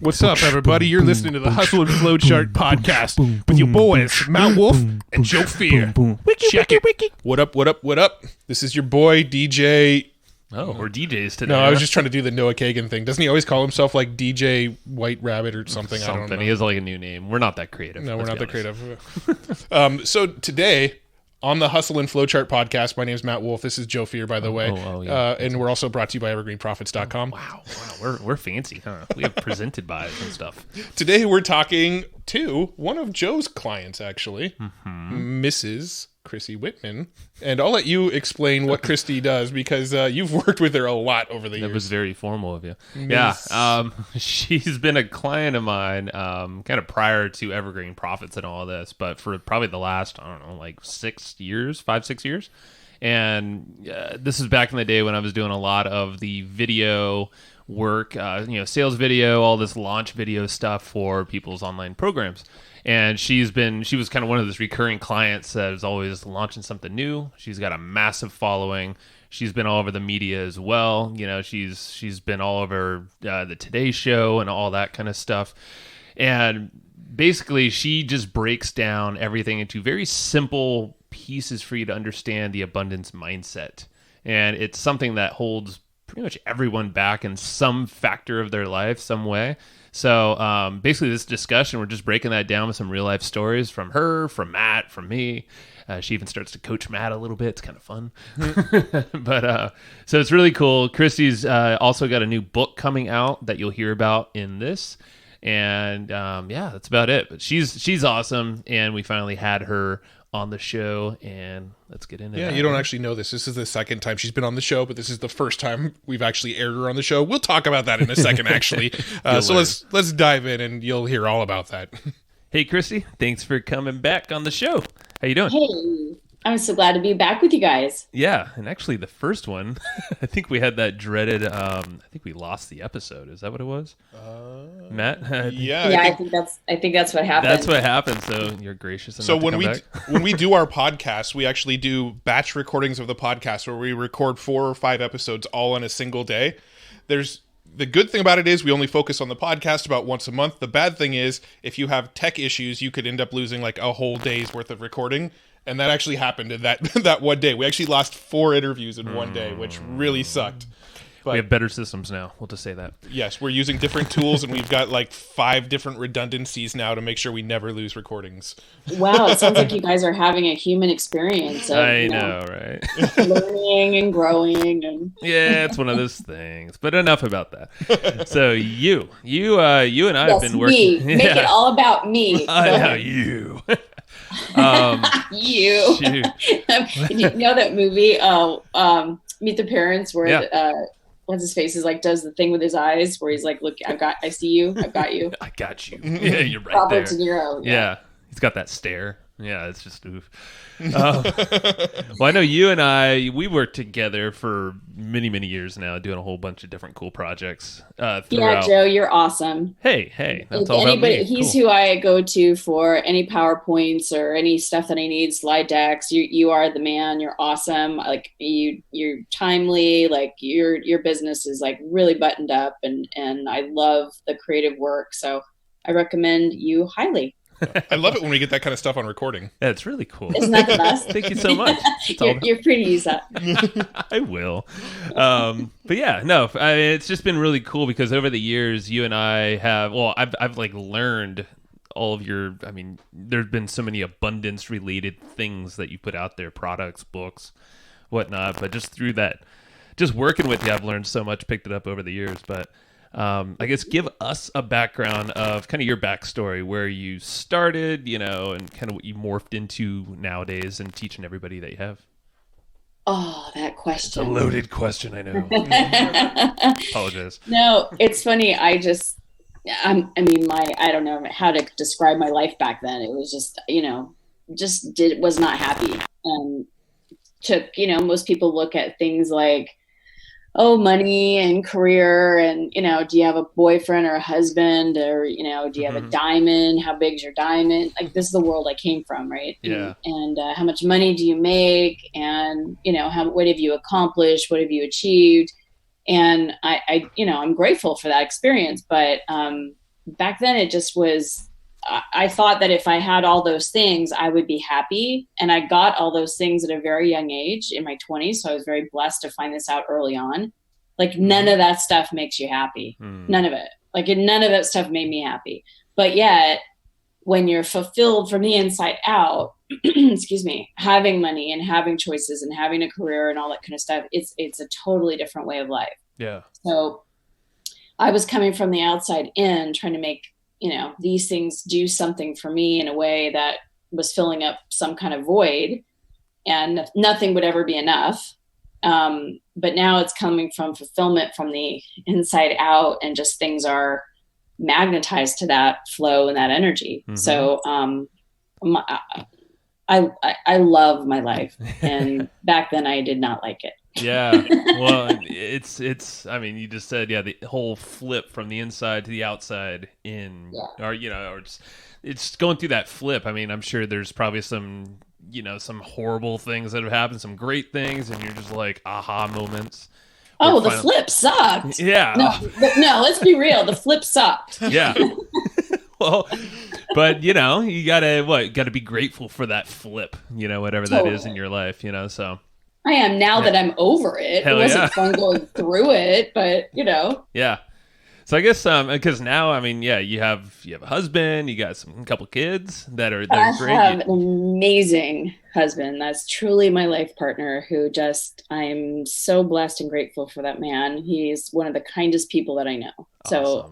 What's up, everybody? You're listening to the Hustle and Flowchart podcast with your boys, Matt Wolf and Joe Fear. Check it. What up, what up, what up? This is your boy, DJ... Oh, we're DJs today. No, I was just trying to do the Noah Kagan thing. Doesn't he always call himself like DJ White Rabbit or something? I don't know. He has like a new name. We're not that creative. No, we're not that creative. So today... on the Hustle and Flowchart podcast, my name is Matt Wolf. This is Joe Fear, by the way. Yeah. And we're also brought to you by evergreenprofits.com. Wow. We're fancy, huh? We have presented by and stuff. Today we're talking to one of Joe's clients, actually, Mrs. Christy Whitman. And I'll let you explain what Christy does because you've worked with her a lot over the years. That was very formal of you. Yeah. She's been a client of mine kind of prior to Evergreen Profits and all this, but for probably the last, I don't know, like 6 years. And this is back in the day when I was doing a lot of the video work, sales video, all this launch video stuff for people's online programs. And she was kind of one of those recurring clients that is always launching something new. She's got a massive following. She's been all over the media as well. You know, she's been all over the Today Show and all that kind of stuff. And basically, she just breaks down everything into very simple pieces for you to understand the abundance mindset. And it's something that holds pretty much everyone back in some factor of their life, some way. So basically this discussion, we're just breaking that down with some real life stories from her, from Matt, from me. She even starts to coach Matt a little bit. It's kind of fun. But so it's really cool. Christy's also got a new book coming out that you'll hear about in this. And that's about it. But she's awesome. And we finally had her on the show, and let's get into that. Yeah, you don't actually know this. This is the second time she's been on the show, but this is the first time we've actually aired her on the show. We'll talk about that in a second, actually. So let's dive in, and you'll hear all about that. Hey, Christy, thanks for coming back on the show. How you doing? Hey, I'm so glad to be back with you guys. Yeah, and actually the first one, I think we had that dreaded, I think we lost the episode. Is that what it was? Matt? Yeah, I think that's what happened. That's what happened, so you're gracious enough to come back. when we do our podcast, we actually do batch recordings of the podcast where we record 4 or 5 episodes all on a single day. The good thing about it is we only focus on the podcast about once a month. The bad thing is if you have tech issues, you could end up losing like a whole day's worth of recording. And that actually happened in that one day. We actually lost 4 interviews in one day, which really sucked. But we have better systems now. We'll just say that. Yes, we're using different tools, and we've got like 5 different redundancies now to make sure we never lose recordings. Wow, it sounds like you guys are having a human experience. I know, right? Learning and growing. Yeah, it's one of those things. But enough about that. So you and I have been working. Make it all about me. I know you. You. You know that movie, Meet the Parents, where what's his face is like does the thing with his eyes where he's like, look, I see you, I've got you. I got you. Yeah, you're right. Robert there. De Niro. Yeah, he's got that stare. Yeah, it's just oof. Well, I know you and we worked together for many, many years now, doing a whole bunch of different cool projects. Yeah, Joe, you're awesome. Hey, that's all about me. He's who I go to for any PowerPoints or any stuff that I need, slide decks. You are the man. You're awesome. Like you're timely. Like your business is like really buttoned up, and I love the creative work. So I recommend you highly. I love it when we get that kind of stuff on recording. Yeah, it's really cool. Isn't that the best? Thank you so much. You're free to use that. I will. But yeah, no, it's just been really cool because over the years, you and I have, I've like learned all of your, there's been so many abundance related things that you put out there, products, books, whatnot. But just through that, just working with you, I've learned so much, picked it up over the years. But I guess give us a background of kind of your backstory, where you started, and kind of what you morphed into nowadays and teaching everybody that you have. Oh, that question. It's a loaded question, I know. Apologize. No, it's funny. I don't know how to describe my life back then. It was just, was not happy. Most people look at things like, money and career and, do you have a boyfriend or a husband or, do you have a diamond? How big's your diamond? Like, this is the world I came from, right? Yeah. And how much money do you make? And, what have you accomplished? What have you achieved? And I'm grateful for that experience, but back then it just was, I thought that if I had all those things, I would be happy. And I got all those things at a very young age in my 20s. So I was very blessed to find this out early on. Like none of that stuff makes you happy. None of it. Like none of that stuff made me happy. But yet when you're fulfilled from the inside out, excuse me, having money and having choices and having a career and all that kind of stuff, it's a totally different way of life. Yeah. So I was coming from the outside in, trying to make, these things do something for me in a way that was filling up some kind of void, and nothing would ever be enough. But now it's coming from fulfillment from the inside out, and just things are magnetized to that flow and that energy. So, I love my life, and back then I did not like it. Yeah. Well, it's, I mean, you just said, the whole flip from the inside to the outside in, or it's going through that flip. I mean, I'm sure there's probably some, some horrible things that have happened, some great things, and you're just like aha moments. Oh, the flip sucked. Yeah. No, let's be real. The flip sucked. Yeah. Well, but you gotta be grateful for that flip, whatever that is in your life, so. I am now that I'm over it. Hell it wasn't fun going through it, but Yeah. So I guess because now, I mean, you have a husband, you got a couple kids that are great. I have an amazing husband. That's truly my life partner, who I'm so blessed and grateful for that man. He's one of the kindest people that I know. Awesome. So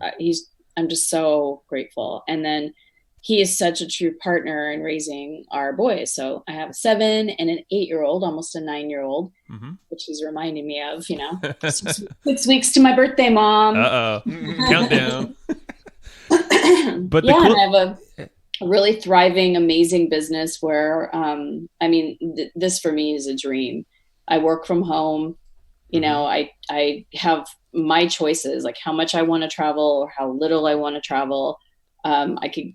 I'm just so grateful. And then he is such a true partner in raising our boys. So I have a 7 and an 8-year-old, almost a 9-year-old, which he's reminding me of, 6 weeks to my birthday, Mom. Countdown. But and I have a really thriving, amazing business where, this for me is a dream. I work from home. I have my choices, like how much I want to travel or how little I want to travel. I could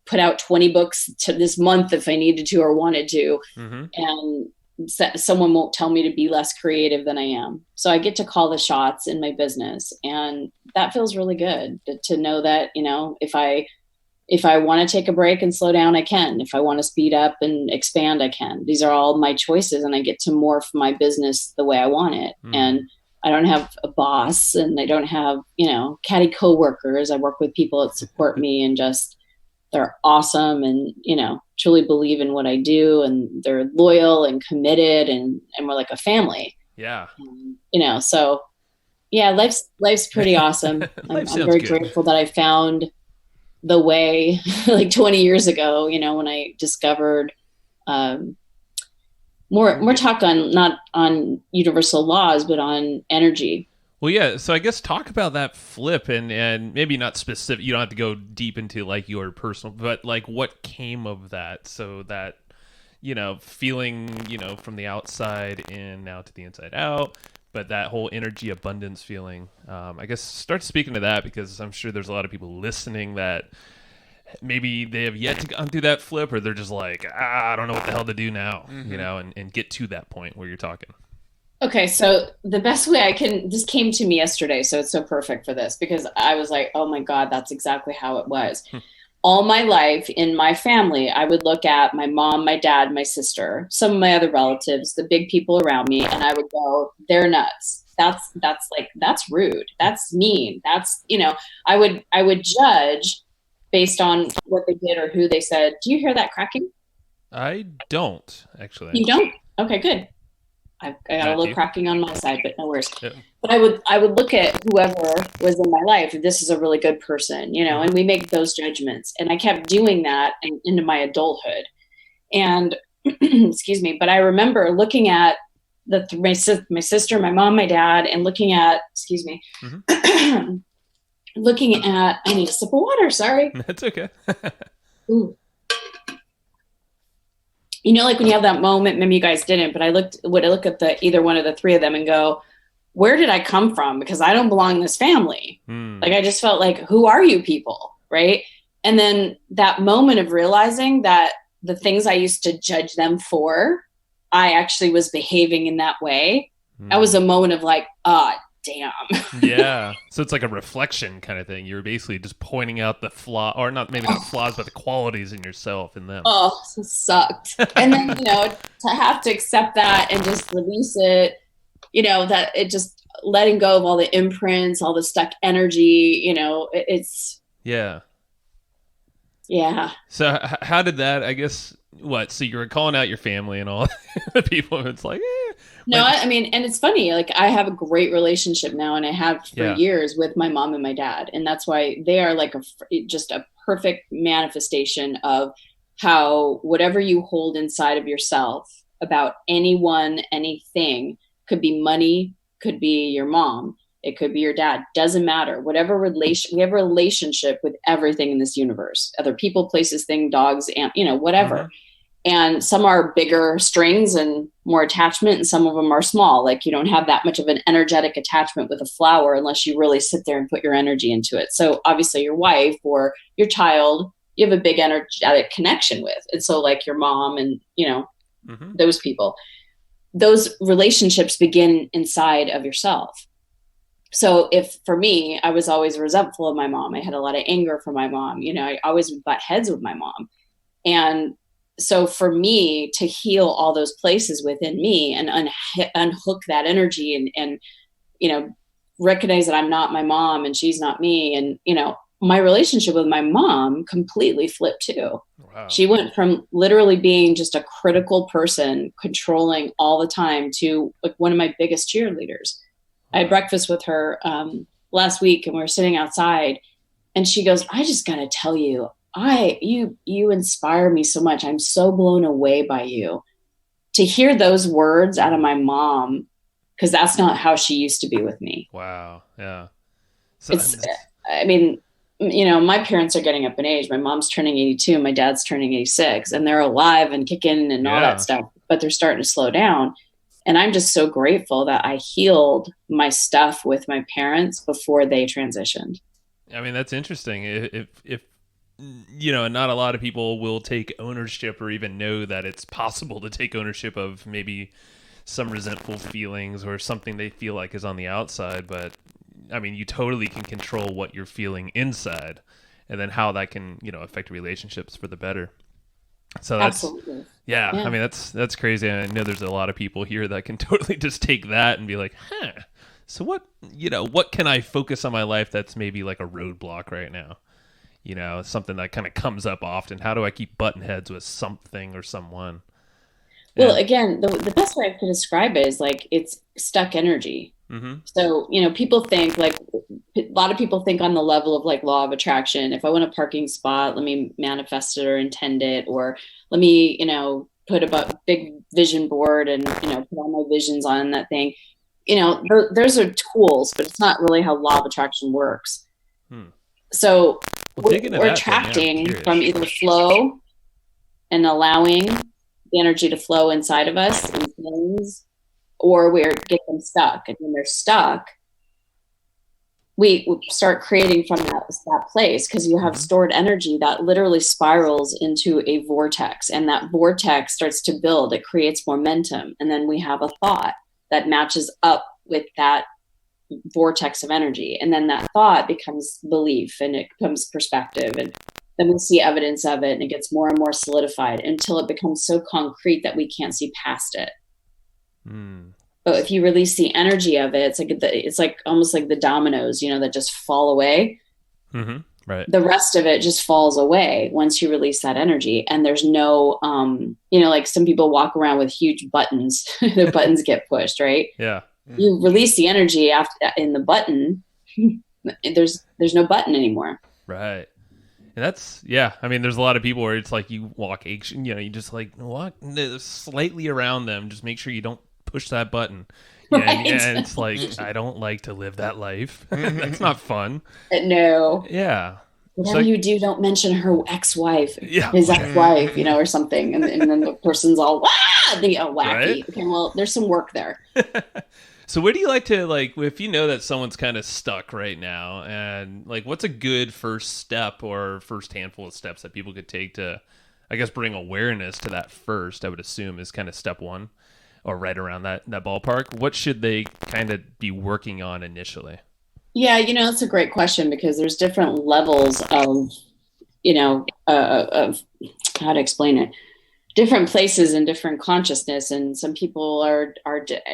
put out 20 books to this month if I needed to or wanted to. And someone won't tell me to be less creative than I am. So I get to call the shots in my business. And that feels really good to know that, if I want to take a break and slow down, I can. If I want to speed up and expand, I can. These are all my choices, and I get to morph my business the way I want it. And I don't have a boss, and I don't have, catty coworkers. I work with people that support me and just, they're awesome and, truly believe in what I do, and they're loyal and committed, and we're like a family. Yeah. So yeah, life's pretty awesome. I'm very grateful that I found the way like 20 years ago, when I discovered, more talk on, not on universal laws, but on energy. Well, yeah. So I guess talk about that flip and maybe not specific. You don't have to go deep into like your personal, but like what came of that. So that, feeling, from the outside in now to the inside out, but that whole energy abundance feeling, I guess start speaking to that, because I'm sure there's a lot of people listening that maybe they have yet to go through that flip, or they're just like, I don't know what the hell to do now, and get to that point where you're talking. Okay, so the best way this came to me yesterday, so it's so perfect for this, because I was like, oh my God, that's exactly how it was. All my life in my family, I would look at my mom, my dad, my sister, some of my other relatives, the big people around me, and I would go, they're nuts. That's rude. That's mean. That's, I would judge based on what they did or who they said. Do you hear that cracking? I don't, actually. You don't? Okay, good. I got a little cracking on my side, but no worries. Yeah. But I would look at whoever was in my life. This is a really good person, and we make those judgments. And I kept doing that into my adulthood. And excuse me, but I remember looking at my sister, my mom, my dad, and looking at, looking at, I need a sip of water. Sorry. That's okay. Ooh. Like when you have that moment, maybe you guys didn't, but I would look at either one of the three of them and go, where did I come from? Because I don't belong in this family. Like, I just felt like, who are you people? Right. And then that moment of realizing that the things I used to judge them for, I actually was behaving in that way. That was a moment of like, damn. Yeah. So it's like a reflection kind of thing. You're basically just pointing out the flaw, or not, maybe not flaws, but the qualities in yourself in them. Oh, it sucked. And then, to have to accept that and just release it, that it just letting go of all the imprints, all the stuck energy, it's. Yeah. Yeah. So how did that, I guess, so you were calling out your family and all the people, it's like, No, I mean, and it's funny, like I have a great relationship now, and I have for years with my mom and my dad. And that's why they are like just a perfect manifestation of how whatever you hold inside of yourself about anyone, anything, could be money, could be your mom, it could be your dad, doesn't matter. Whatever relation, we have a relationship with everything in this universe, other people, places, things, dogs, and whatever. Mm-hmm. And some are bigger strings and more attachment, and some of them are small. Like you don't have that much of an energetic attachment with a flower unless you really sit there and put your energy into it. So obviously your wife or your child, you have a big energetic connection with. And so like your mom and, mm-hmm. those people, those relationships begin inside of yourself. So if for me, I was always resentful of my mom, I had a lot of anger for my mom, I always would butt heads with my mom. And so for me to heal all those places within me and unhook that energy and recognize that I'm not my mom and she's not me. And, my relationship with my mom completely flipped too. Wow. She went from literally being just a critical person, controlling all the time, to like one of my biggest cheerleaders. I had breakfast with her last week, and we were sitting outside, and she goes, I just got to tell you, you inspire me so much. I'm so blown away by you. To hear those words out of my mom, because that's not how she used to be with me. Wow. Yeah. So my parents are getting up in age. My mom's turning 82. My dad's turning 86, and they're alive and kicking and all that stuff, but they're starting to slow down. And I'm just so grateful that I healed my stuff with my parents before they transitioned. I mean, that's interesting. If not a lot of people will take ownership or even know that it's possible to take ownership of maybe some resentful feelings or something they feel like is on the outside. But I mean, you totally can control what you're feeling inside, and then how that can, affect relationships for the better. So that's, absolutely. Yeah. I mean, that's crazy. And I know there's a lot of people here that can totally just take that and be like, so what can I focus on my life that's maybe like a roadblock right now? Something that kind of comes up often. How do I keep button heads with something or someone? Well, again, the best way I can describe it is like it's stuck energy. Mm-hmm. So, people think like a lot of people think on the level of like law of attraction. If I want a parking spot, let me manifest it or intend it, or let me, put a big vision board and, put all my visions on that thing. Those are tools, but it's not really how law of attraction works. So we're attracting from either flow and allowing the energy to flow inside of us and things, or we get them stuck. And when they're stuck, we start creating from that place, because you have stored energy that literally spirals into a vortex, and that vortex starts to build. It creates momentum. And then we have a thought that matches up with that vortex of energy. And then that thought becomes belief, and it becomes perspective. And then we see evidence of it, and it gets more and more solidified until it becomes so concrete that we can't see past it. But if you release the energy of it, it's like almost like the dominoes, that just fall away. Mm-hmm. Right. The rest of it just falls away once you release that energy. And there's no, like some people walk around with huge buttons. Their buttons get pushed, right? Yeah. You release the energy after in the button. There's no button anymore. Right. And that's, I mean, there's a lot of people where it's like you walk, you just like walk slightly around them. Just make sure you don't push that button. Right. And it's like, I don't like to live that life. That's not fun. No. Yeah. Whatever you do, don't mention her ex-wife, his ex-wife, or something. And then the person's all, wacky. Right? Okay, well, there's some work there. So where do you like to, if you know that someone's kind of stuck right now, and what's a good first step or first handful of steps that people could take to, I guess, bring awareness to that first, I would assume, is kind of step one. or right around that ballpark. What should they kind of be working on initially? Yeah, it's a great question because there's different levels of, of how to explain it. Different places and different consciousness, and some people are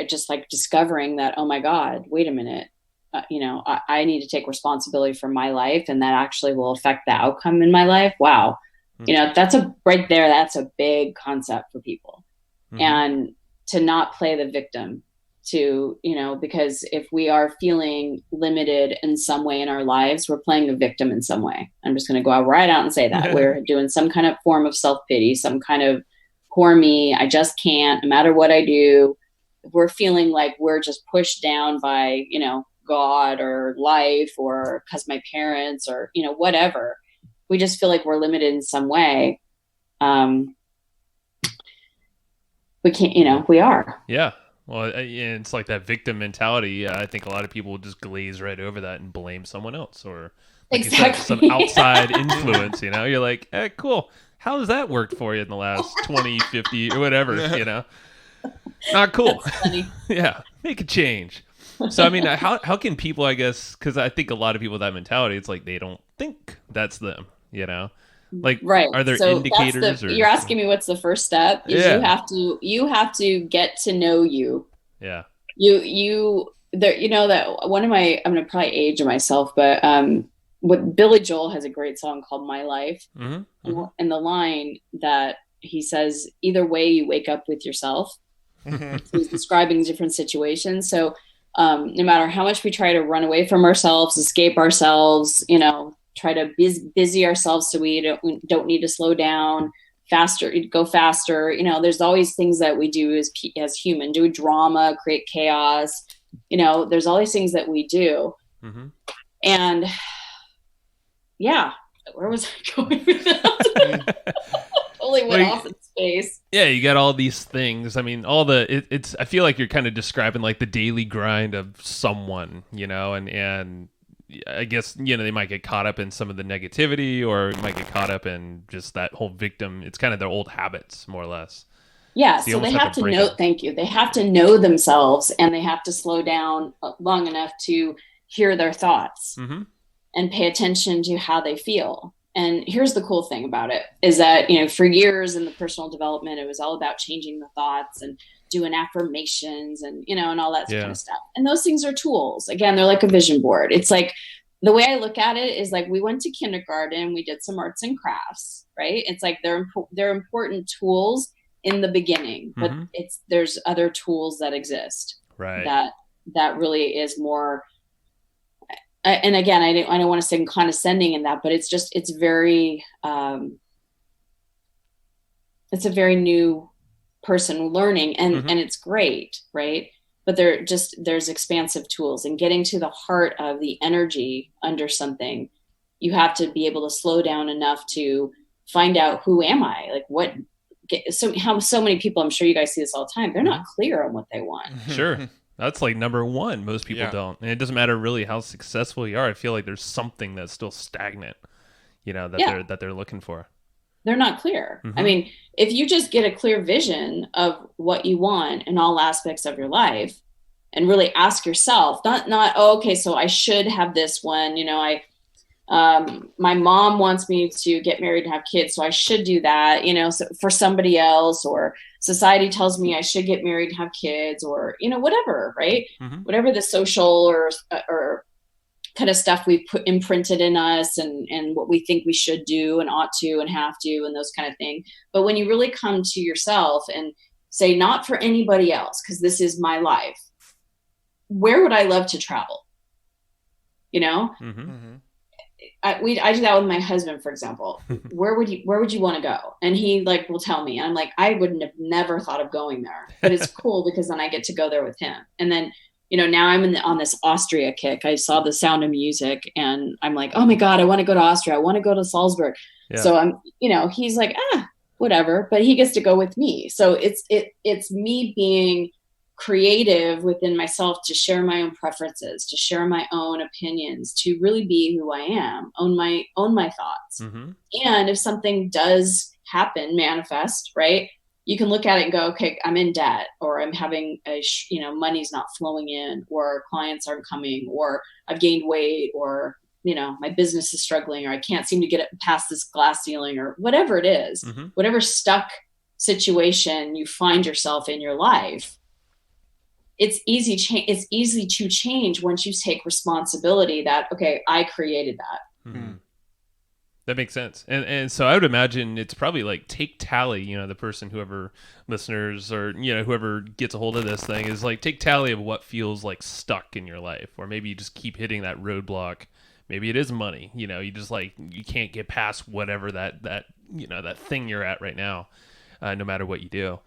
just like discovering that, oh my God, wait a minute, I need to take responsibility for my life, and that actually will affect the outcome in my life. Wow, that's right there. That's a big concept for people, and to not play the victim. Because if we are feeling limited in some way in our lives, we're playing a victim in some way. I'm just going to go right out and say that we're doing some kind of form of self-pity, some kind of poor me. I just can't, no matter what I do. We're feeling like we're just pushed down by, God or life, or because my parents, or, whatever. We just feel like we're limited in some way. We can't, we are. Yeah. Well, it's like that victim mentality. I think a lot of people will just glaze right over that and blame someone else, or like exactly. you said, some outside influence, You're like, cool. How has that worked for you in the last 20, 50, or whatever, Not cool. That's funny. Yeah, make a change. So, I mean, how can people, I guess, because I think a lot of people with that mentality, it's like they don't think that's them, Like, right. Are there so indicators? You're asking me what's the first step? Is you have to get to know you. Yeah. You there. That one of my. I'm gonna probably age myself, but what Billy Joel has a great song called "My Life," and the line that he says, "Either way, you wake up with yourself." So he's describing different situations. So no matter how much we try to run away from ourselves, escape ourselves, try to busy ourselves so we don't need to slow down, go faster. There's always things that we do as human, do drama, create chaos. There's all these things that we do. And yeah, where was I going with that? Totally went off in space. Yeah, you got all these things. I mean, it's. I feel like you're kind of describing like the daily grind of someone, and I guess, they might get caught up in some of the negativity, or might get caught up in just that whole victim. It's kind of their old habits, more or less. Yeah. So they have to know, thank you. They have to know themselves, and they have to slow down long enough to hear their thoughts and pay attention to how they feel. And here's the cool thing about it is that, for years in the personal development, it was all about changing the thoughts and doing affirmations and, and all that kind of stuff. And those things are tools. Again, they're like a vision board. It's like, the way I look at it is like, we went to kindergarten, we did some arts and crafts, right? It's like, they're important tools in the beginning, but there's other tools that exist, right? That really is more. And again, I don't want to say condescending in that, but it's very, it's a very new person learning, and it's great, right? But there's expansive tools, and getting to the heart of the energy under something, you have to be able to slow down enough to find out, who am I? Like so many people, I'm sure you guys see this all the time, they're not clear on what they want. Sure. That's like number one. Most people don't. And it doesn't matter really how successful you are. I feel like there's something that's still stagnant, that they're looking for. They're not clear. I mean, if you just get a clear vision of what you want in all aspects of your life, and really ask yourself, oh, okay, so I should have this one, my mom wants me to get married and have kids, so I should do that, so for somebody else, or society tells me I should get married and have kids, or, whatever, right? Whatever the social or kind of stuff we've imprinted in us, and what we think we should do and ought to and have to, and those kind of things. But when you really come to yourself and say, not for anybody else, because this is my life, where would I love to travel? I do that with my husband, for example. Where would you want to go? And he will tell me, and I'm like, I would have never thought of going there, but it's cool because then I get to go there with him. And then, now I'm on this Austria kick. I saw The Sound of Music, and I'm like, oh my God, I want to go to Austria. I want to go to Salzburg. Yeah. So I'm, he's like, whatever, but he gets to go with me. So it's me being creative within myself to share my own preferences, to share my own opinions, to really be who I am, own my thoughts. And if something does happen, manifest, right? you can look at it and go, okay, I'm in debt, or I'm having money's not flowing in, or clients aren't coming, or I've gained weight, or, my business is struggling, or I can't seem to get it past this glass ceiling, or whatever it is, whatever stuck situation you find yourself in your life. It's easy to change once you take responsibility that, okay, I created that. Mm-hmm. That makes sense. And so I would imagine it's probably like take tally, the person, whoever listeners or, whoever gets a hold of this thing is like, take tally of what feels like stuck in your life, or maybe you just keep hitting that roadblock. Maybe it is money, you just like, you can't get past whatever that thing you're at right now, no matter what you do.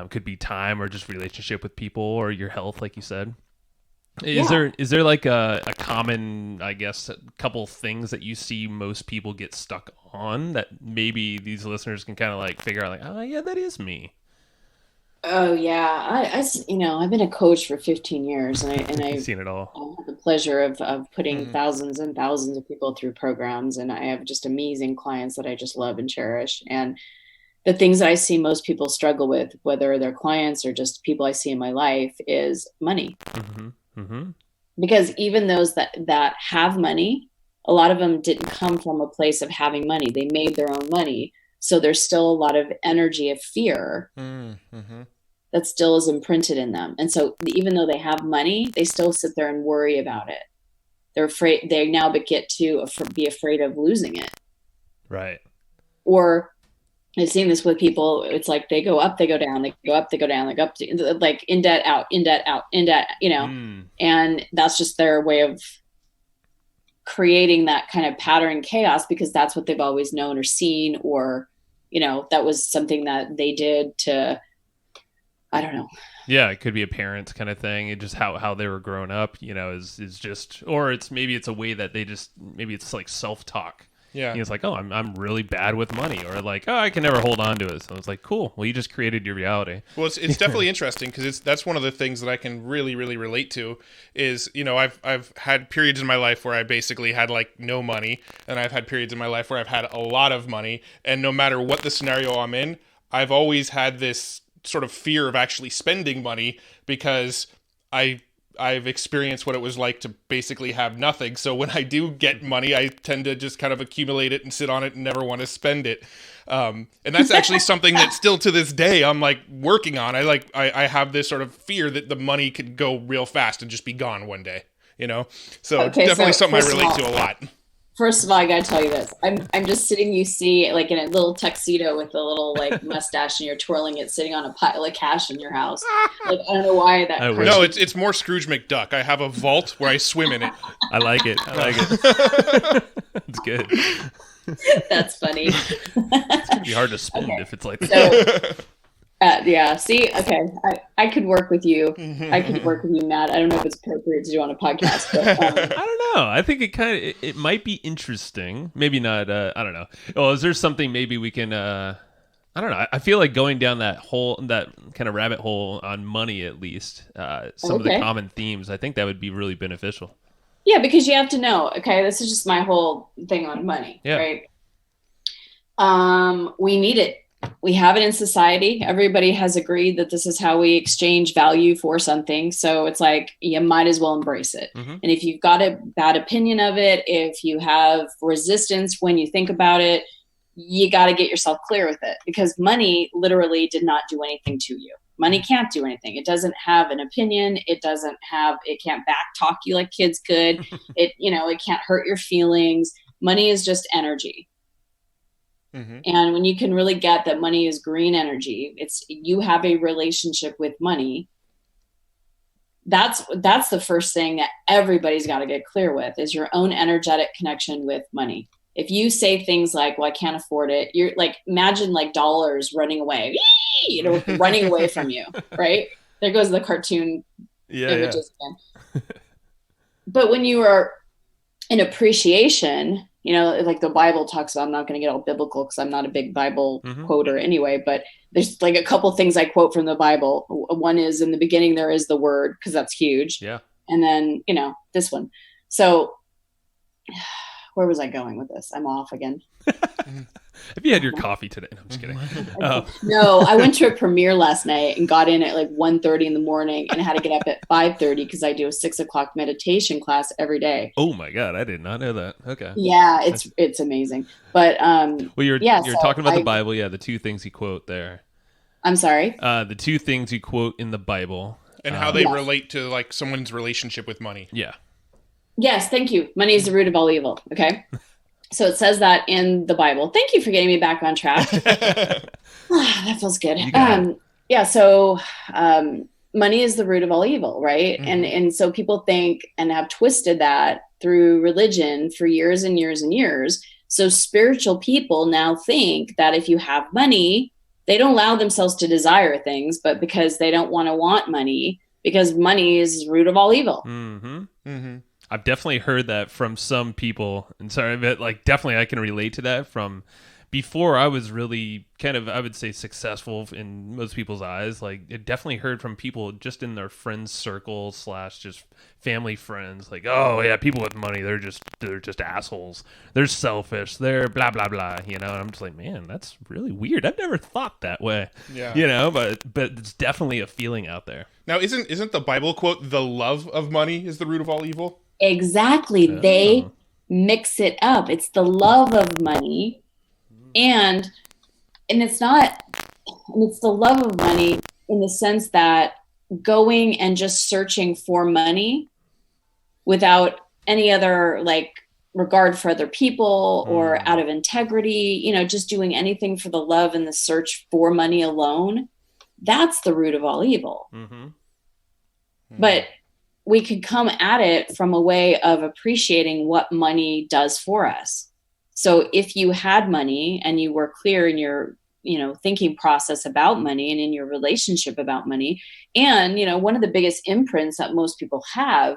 Could be time or just relationship with people or your health, like you said. Is there like a common, I guess, a couple things that you see most people get stuck on that maybe these listeners can kind of like figure out, like, oh yeah, that is me? Oh yeah, I've been a coach for 15 years, and I've seen it all. I have the pleasure of putting thousands and thousands of people through programs, and I have just amazing clients that I just love and cherish. And the things that I see most people struggle with, whether they're clients or just people I see in my life, is money. Because even those that have money, a lot of them didn't come from a place of having money. They made their own money. So there's still a lot of energy of fear that still is imprinted in them. And so even though they have money, they still sit there and worry about it. They're afraid. They now get to be afraid of losing it. Right. Or I've seen this with people. It's like they go up, they go down, they go up, they go down, they go up, like in debt, out, in debt, out, in debt, and that's just their way of creating that kind of pattern chaos, because that's what they've always known or seen, or, that was something that they did to, I don't know. Yeah, it could be a parent kind of thing. It just how they were growing up, is just, or maybe it's a way that maybe it's like self-talk. Yeah. It's like, oh, I'm really bad with money, or like, oh, I can never hold on to it. So it's like, cool. Well, you just created your reality. Well, it's definitely interesting, because that's one of the things that I can really, really relate to is, I've had periods in my life where I basically had like no money, and I've had periods in my life where I've had a lot of money, and no matter what the scenario I'm in, I've always had this sort of fear of actually spending money, because I've experienced what it was like to basically have nothing. So when I do get money, I tend to just kind of accumulate it and sit on it and never want to spend it. And that's actually something that still to this day I'm like working on. I have this sort of fear that the money could go real fast and just be gone one day, So definitely something I relate to a lot. First of all, I gotta tell you this. I'm just sitting, you see, like in a little tuxedo with a little like mustache, and you're twirling it, sitting on a pile of cash in your house. Like, I don't know why that. No, it's more Scrooge McDuck. I have a vault where I swim in it. I like it. It's good. That's funny. It's gonna be hard to spend if it's like that. So, yeah. See, okay, I could work with you. I could work with you, Matt. I don't know if it's appropriate to do on a podcast, but I don't know. I think it might be interesting. Maybe not. I don't know. Well, is there something maybe we can? I don't know. I feel like going down that kind of rabbit hole on money, at least. Some of the common themes. I think that would be really beneficial. Yeah, because you have to know. Okay, this is just my whole thing on money. Yeah. Right. We need it. We have it in society. Everybody has agreed that this is how we exchange value for something. So it's like, you might as well embrace it. And if you've got a bad opinion of it, if you have resistance when you think about it, you got to get yourself clear with it, because money literally did not do anything to you. Money can't do anything. It doesn't have an opinion. It can't back talk you like kids could. It can't hurt your feelings. Money is just energy. And when you can really get that money is green energy, you have a relationship with money. That's the first thing that everybody's got to get clear with, is your own energetic connection with money. If you say things like, well, I can't afford it, you're like, imagine like dollars running away, running away from you, right? There goes the cartoon images again. But when you are in appreciation, like the Bible talks about, I'm not going to get all biblical because I'm not a big Bible quoter anyway, but there's like a couple things I quote from the Bible. One is, in the beginning, there is the word, because that's huge. Yeah. And then, this one. So where was I going with this? I'm off again. Have you had your coffee today? No, I'm just kidding. No, I went to a premiere last night and got in at like 1:30 in the morning and had to get up at 5:30 because I do a 6 o'clock meditation class every day. Oh my God, I did not know that. Okay. Yeah, it's amazing. But well, you're talking about the Bible. Yeah, the two things you quote there. I'm sorry. The two things you quote in the Bible and how they relate to like someone's relationship with money. Yeah. Yes, thank you. Money is the root of all evil. Okay. So it says that in the Bible. Thank you for getting me back on track. That feels good. Yeah. So money is the root of all evil, right? Mm-hmm. And so people think and have twisted that through religion for years and years and years. So spiritual people now think that if you have money, they don't allow themselves to desire things, but because they don't want money, because money is the root of all evil. Mm-hmm. Mm-hmm. I've definitely heard that from some people, and sorry, but like definitely I can relate to that from before I was really kind of, I would say, successful in most people's eyes. Like it definitely heard from people just in their friends circle / just family friends, like, oh yeah, people with money, they're just assholes. They're selfish. They're blah blah blah. And I'm just like, man, that's really weird. I've never thought that way. Yeah. But it's definitely a feeling out there. Now, isn't the Bible quote, "The love of money is the root of all evil"? Exactly. Oh. They mix it up. It's the love of money. And it's the love of money in the sense that going and just searching for money without any other like regard for other people or out of integrity, just doing anything for the love and the search for money alone, that's the root of all evil. Mm-hmm. Mm-hmm. But we could come at it from a way of appreciating what money does for us. So if you had money and you were clear in your, thinking process about money and in your relationship about money, and, one of the biggest imprints that most people have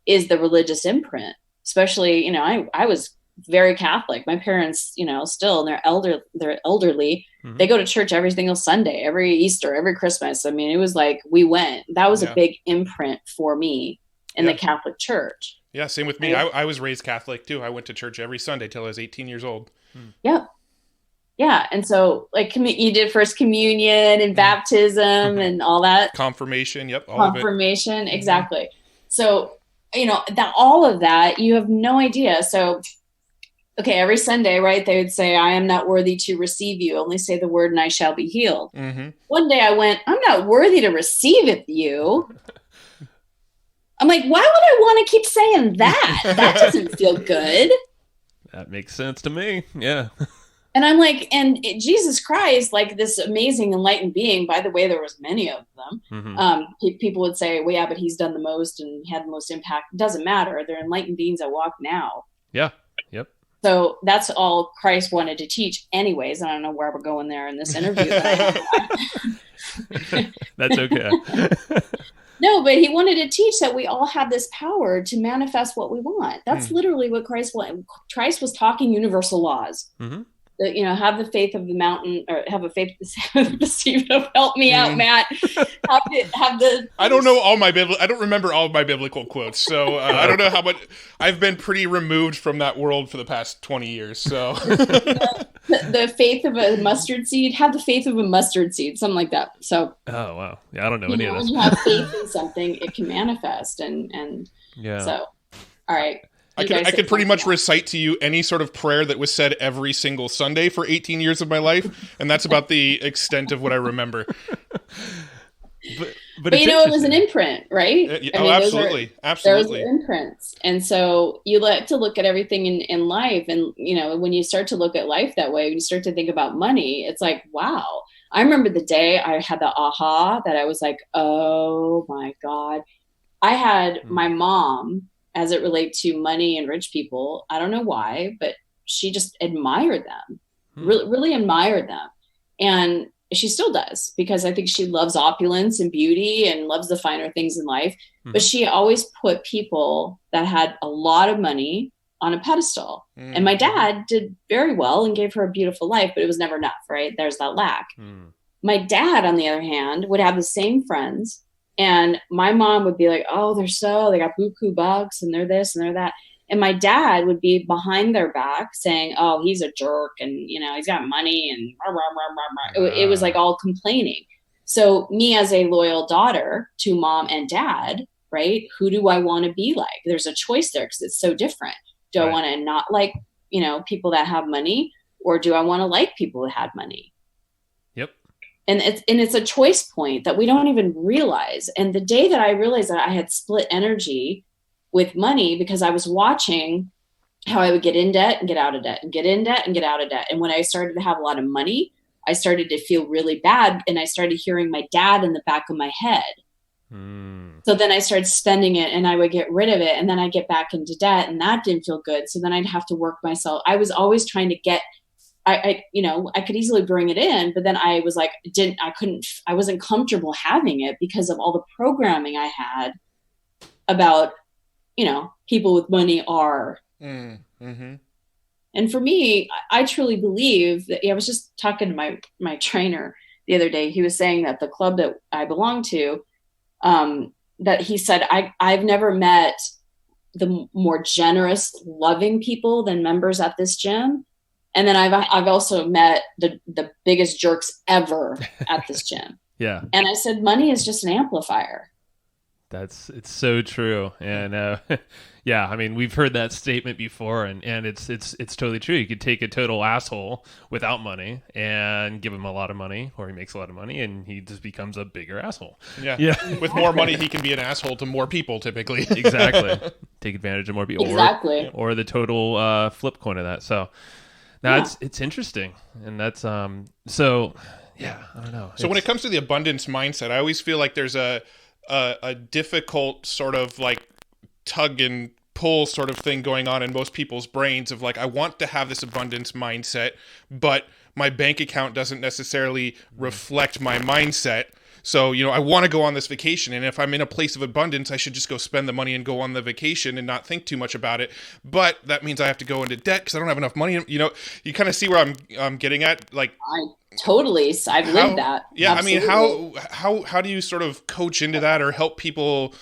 is the religious imprint, especially, I was very Catholic. My parents, still, they're elderly. Mm-hmm. They go to church every single Sunday, every Easter, every Christmas. I mean, it was like we went. That was a big imprint for me in the Catholic Church. Yeah, same with me. I was raised Catholic too. I went to church every Sunday till I was 18 years old. Yep. Yeah, and so like you did first communion and baptism and all that. Confirmation, yep, all confirmation, of it. Exactly. So, that all of that, you have no idea. So, okay, every Sunday, right, they would say, "I am not worthy to receive you. Only say the word and I shall be healed." Mm-hmm. One day I went, "I'm not worthy to receive it, you." I'm like, why would I want to keep saying that? That doesn't feel good. That makes sense to me. Yeah. And I'm like, Jesus Christ, like this amazing enlightened being, by the way, there was many of them. Mm-hmm. People would say, well, yeah, but he's done the most and had the most impact. It doesn't matter. They're enlightened beings that walk now. Yeah. Yep. So that's all Christ wanted to teach anyways. I don't know where we're going there in this interview. That's okay. No, but he wanted to teach that we all have this power to manifest what we want. That's literally what Christ wanted. Christ was talking universal laws. Mm-hmm. That, have the faith of the mountain, or have a faith of the sea. Help me out, Matt. Have the. I don't know I don't remember all of my biblical quotes, so I don't know how much. I've been pretty removed from that world for the past 20 years. So the faith of a mustard seed. Have the faith of a mustard seed, something like that. So. Oh wow! Yeah, I don't know any of this. When you have faith in something, it can manifest, and yeah. So, all right. I could pretty much recite to you any sort of prayer that was said every single Sunday for 18 years of my life, and that's about the extent of what I remember. But it was an imprint, right? Absolutely. Those are imprints. And so you like to look at everything in life, and when you start to look at life that way, when you start to think about money, it's like, wow. I remember the day I had the aha that I was like, oh my God. I had my mom, as it relates to money and rich people, I don't know why, but she just admired them, really, really admired them. And she still does, because I think she loves opulence and beauty and loves the finer things in life. Mm-hmm. But she always put people that had a lot of money on a pedestal. Mm-hmm. And my dad did very well and gave her a beautiful life, but it was never enough, right? There's that lack. Mm. My dad, on the other hand, would have the same friends. And my mom would be like, oh, they got buku bucks and they're this and they're that. And my dad would be behind their back saying, oh, he's a jerk, and, you know, he's got money, and rah, rah, rah, rah, rah. It was like all complaining. So me as a loyal daughter to mom and dad, right? Who do I want to be like? There's a choice there because it's so different. Do I want to not like, you know, people that have money, or do I want to like people that had money? Yep. And it's a choice point that we don't even realize. And the day that I realized that I had split energy with money, because I was watching how I would get in debt and get out of debt, and get in debt and get out of debt. And when I started to have a lot of money, I started to feel really bad, and I started hearing my dad in the back of my head. So then I started spending it, and I would get rid of it, and then I get back into debt, and that didn't feel good. So then I'd have to work myself. I was always trying to get, I you know, I could easily bring it in, but then I was like, I wasn't comfortable having it because of all the programming I had about, you know, people with money are. Mm-hmm. And for me, I truly believe that, I was just talking to my trainer the other day. He was saying that the club that I belong to, that he said, I've never met the more generous, loving people than members at this gym. And then I've also met the biggest jerks ever at this gym. Yeah. And I said, money is just an amplifier. It's so true. And yeah, I mean, we've heard that statement before, and it's totally true. You could take a total asshole without money and give him a lot of money, or he makes a lot of money and he just becomes a bigger asshole. Yeah. With more money, he can be an asshole to more people typically. Exactly. Take advantage of more people. Exactly. Or the total flip coin of that. So now it's interesting. And that's so yeah, I don't know. So when it comes to the abundance mindset, I always feel like there's a difficult sort of like tug and pull sort of thing going on in most people's brains of like, I want to have this abundance mindset, but my bank account doesn't necessarily reflect my mindset. So, you know, I want to go on this vacation, and if I'm in a place of abundance, I should just go spend the money and go on the vacation and not think too much about it. But that means I have to go into debt because I don't have enough money. You know, you kind of see where I'm getting at. Like, I've lived that. Yeah, Absolutely. I mean, how do you sort of coach into that or help people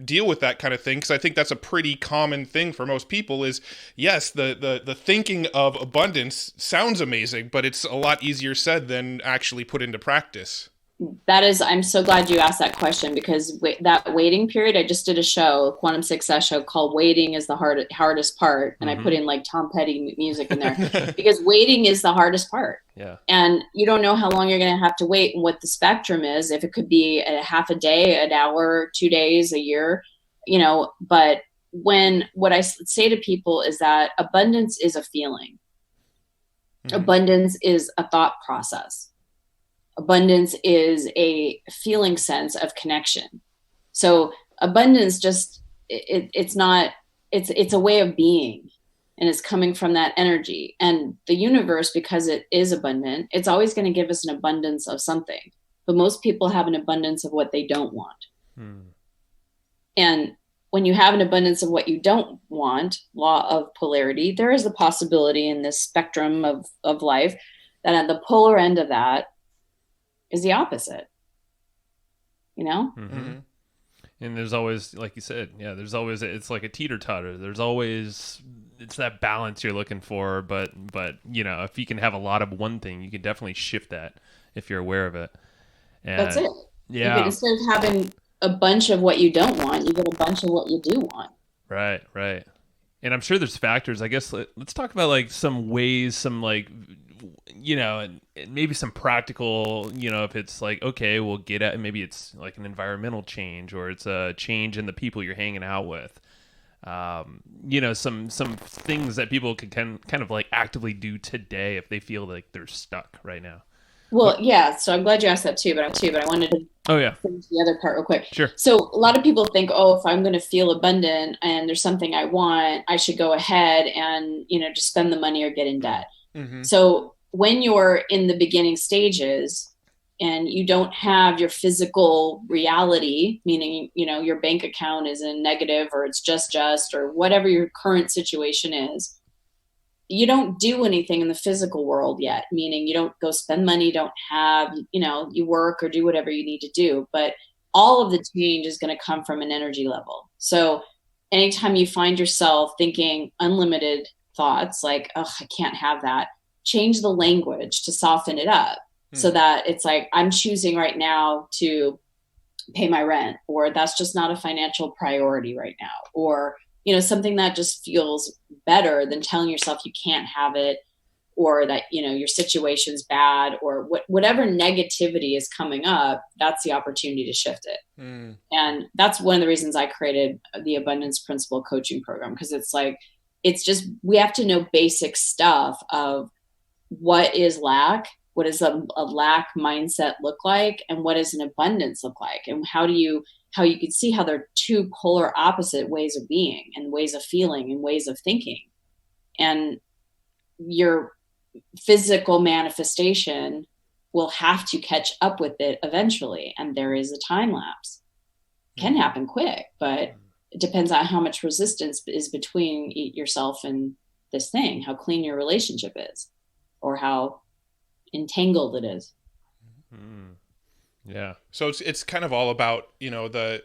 deal with that kind of thing? Because I think that's a pretty common thing for most people. Is yes, the thinking of abundance sounds amazing, but it's a lot easier said than actually put into practice. I'm so glad you asked that question, because that waiting period, I just did a show, Quantum Success show, called Waiting is the hardest part. And I put in like Tom Petty music in there because waiting is the hardest part. Yeah. And you don't know how long you're going to have to wait and what the spectrum is. If it could be a half a day, an hour, 2 days, a year, you know, but what I say to people is that abundance is a feeling. Abundance is a thought process. Abundance is a feeling sense of connection. So abundance just, it's a way of being, and it's coming from that energy. And the universe, because it is abundant, it's always going to give us an abundance of something. But most people have an abundance of what they don't want. And when you have an abundance of what you don't want, law of polarity, there is a possibility in this spectrum of life that at the polar end of that is the opposite, you know? Mm-hmm. And there's always, like you said, yeah, there's always, it's like a teeter-totter. There's always, it's that balance you're looking for, but you know, if you can have a lot of one thing, you can definitely shift that if you're aware of it. And that's it. Yeah. Instead of having a bunch of what you don't want, you get a bunch of what you do want. Right. And I'm sure there's factors. I guess let's talk about like some ways, some like, you know, and maybe some practical, you know, if it's like, okay, we'll get at, maybe it's like an environmental change, or it's a change in the people you're hanging out with. You know, some things that people can kind of like actively do today if they feel like they're stuck right now. Well, yeah. So I'm glad you asked that too, but I wanted to finish the other part real quick. Sure. So a lot of people think, oh, if I'm going to feel abundant and there's something I want, I should go ahead and, you know, just spend the money or get in debt. Mm-hmm. So when you're in the beginning stages and you don't have your physical reality, meaning, you know, your bank account is in negative, or it's just, or whatever your current situation is, you don't do anything in the physical world yet, meaning you don't go spend money, don't have, you know, you work or do whatever you need to do. But all of the change is going to come from an energy level. So anytime you find yourself thinking unlimited thoughts, like, oh, I can't have that, change the language to soften it up so that it's like, I'm choosing right now to pay my rent, or that's just not a financial priority right now, or, you know, something that just feels better than telling yourself you can't have it, or that, you know, your situation's bad, or whatever negativity is coming up, that's the opportunity to shift it. And that's one of the reasons I created the Abundance Principle coaching program. Cause it's like, it's just, we have to know basic stuff of what is lack, what does a lack mindset look like, and what does an abundance look like, and how you can see how they're two polar opposite ways of being and ways of feeling and ways of thinking. And your physical manifestation will have to catch up with it eventually. And there is a time lapse. It can happen quick, but it depends on how much resistance is between yourself and this thing, how clean your relationship is, or how entangled it is. Yeah. So it's kind of all about, you know, the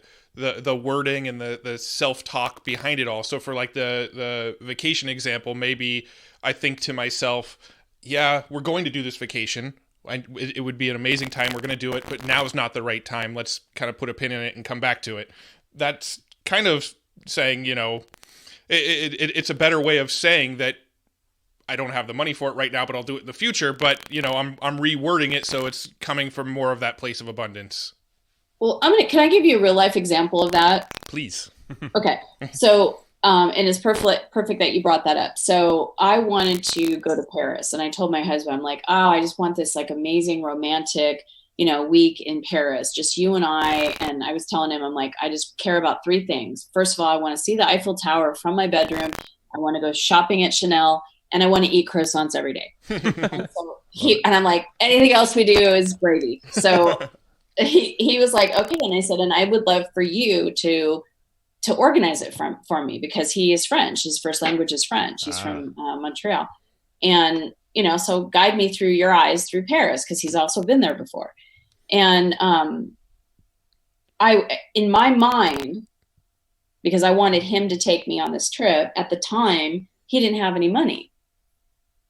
wording and the self-talk behind it all. So for like the vacation example, maybe I think to myself, yeah, we're going to do this vacation. It would be an amazing time. We're going to do it, but now is not the right time. Let's kind of put a pin in it and come back to it. That's kind of saying, you know, it's a better way of saying that I don't have the money for it right now, but I'll do it in the future. But, you know, I'm rewording it so it's coming from more of that place of abundance. Well, can I give you a real life example of that? Please. Okay. So, and it's perfect that you brought that up. So I wanted to go to Paris, and I told my husband, I'm like, oh, I just want this like amazing romantic, you know, week in Paris, just you and I. And I was telling him, I'm like, I just care about three things. First of all, I want to see the Eiffel Tower from my bedroom. I want to go shopping at Chanel, and I want to eat croissants every day. And so and I'm like, anything else we do is gravy. So he was like, okay. And I said, and I would love for you to organize it for me, because he is French. His first language is French. He's from Montreal. And, you know, so guide me through your eyes through Paris, because he's also been there before. And in my mind, because I wanted him to take me on this trip, at the time, he didn't have any money.